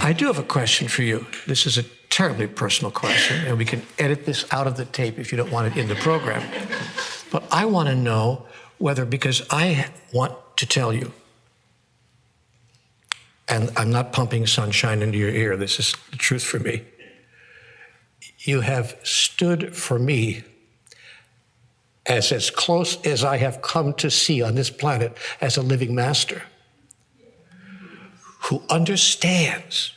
I do have a question for you. This is a terribly personal question, and we can edit this out of the tape if you don't want it in the program. But I want to know whether, because I want to tell you, and I'm not pumping sunshine into your ear, this is the truth for me. You have stood for me as close as I have come to see on this planet as a living master who understands,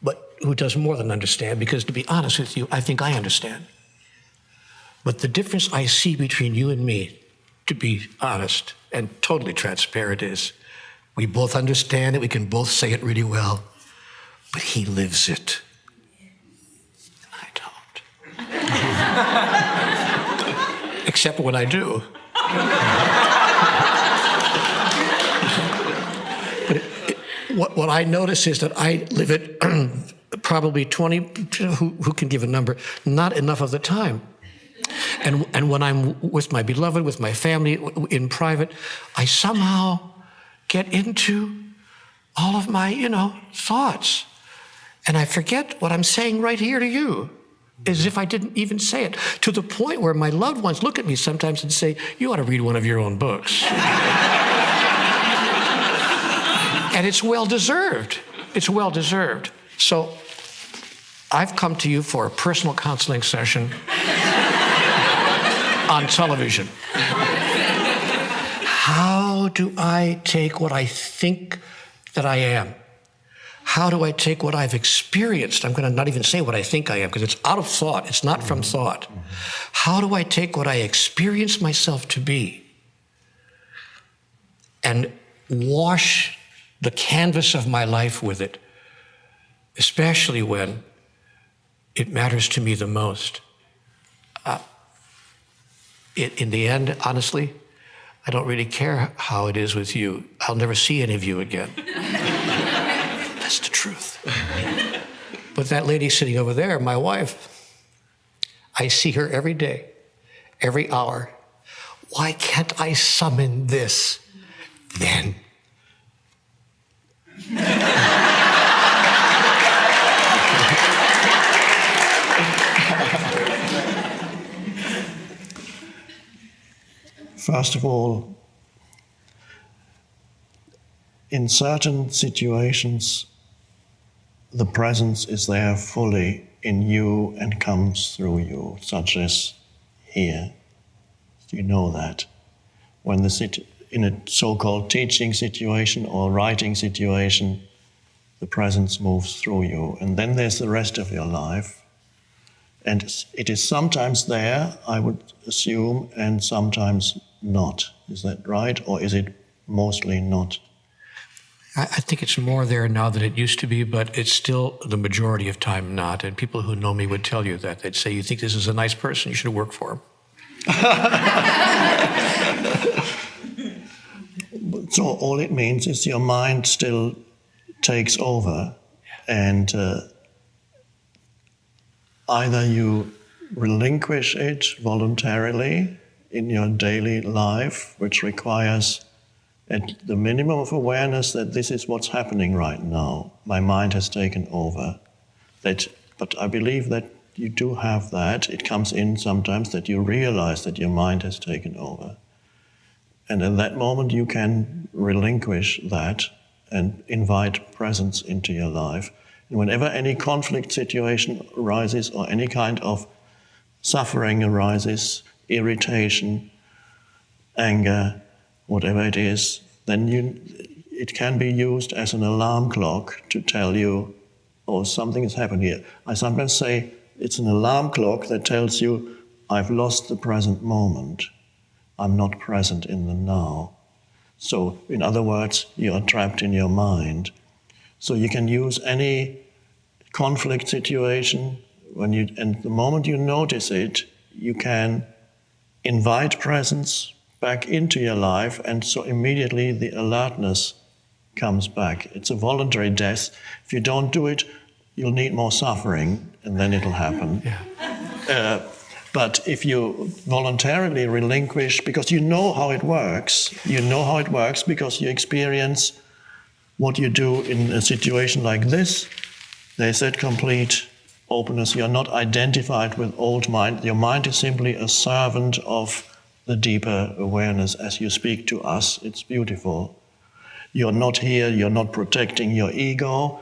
but who does more than understand, because to be honest with you, I think I understand. But the difference I see between you and me, to be honest and totally transparent, is we both understand it, we can both say it really well, but he lives it. And I don't. Except when I do. But what I notice is that I live it probably 20, who can give a number, not enough of the time. And when I'm with my beloved, with my family, in private, I somehow get into all of my, thoughts. And I forget what I'm saying right here to you, as if I didn't even say it, to the point where my loved ones look at me sometimes and say, you ought to read one of your own books. And it's well-deserved. It's well-deserved. So I've come to you for a personal counseling session on television. How do I take what I think that I am? How do I take what I've experienced? I'm going to not even say what I think I am, because it's out of thought. It's not from thought. How do I take what I experience myself to be and wash the canvas of my life with it, especially when it matters to me the most? In the end, honestly, I don't really care how it is with you. I'll never see any of you again. That's the truth. But that lady sitting over there, my wife, I see her every day, every hour. Why can't I summon this then? First of all, in certain situations, the presence is there fully in you and comes through you, such as here. You know that. When in a so-called teaching situation or writing situation, the presence moves through you. And then there's the rest of your life. And it is sometimes there, I would assume, and sometimes not. Is that right? Or is it mostly not? I think it's more there now than it used to be, but it's still the majority of time not. And people who know me would tell you that. They'd say, you think this is a nice person, you should work for him. So all it means is your mind still takes over, and either you relinquish it voluntarily in your daily life, which requires at the minimum of awareness that this is what's happening right now. My mind has taken over. But I believe that you do have that. It comes in sometimes that you realize that your mind has taken over. And in that moment you can relinquish that and invite presence into your life. And whenever any conflict situation arises or any kind of suffering arises, irritation, anger, whatever it is, then it can be used as an alarm clock to tell you, oh, something has happened here. I sometimes say it's an alarm clock that tells you, I've lost the present moment. I'm not present in the now. So, in other words, you are trapped in your mind. So you can use any conflict situation, and the moment you notice it, you can invite presence back into your life, and so immediately the alertness comes back. It's a voluntary death. If you don't do it, you'll need more suffering, and then it'll happen. Yeah. But if you voluntarily relinquish, because you know how it works because you experience what you do in a situation like this, They said complete openness. You're not identified with old mind. Your mind is simply a servant of the deeper awareness. As you speak to us, it's beautiful. You're not here, you're not protecting your ego,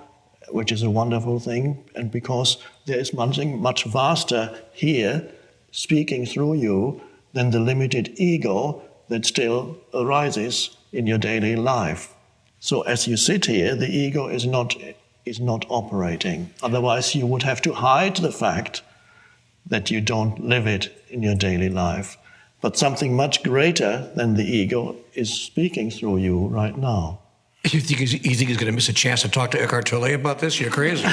which is a wonderful thing. And because there is something much vaster here, speaking through you, than the limited ego that still arises in your daily life. So as you sit here, the ego is not operating. Otherwise, you would have to hide the fact that you don't live it in your daily life. But something much greater than the ego is speaking through you right now. You think he's going to miss a chance to talk to Eckhart Tolle about this? You're crazy.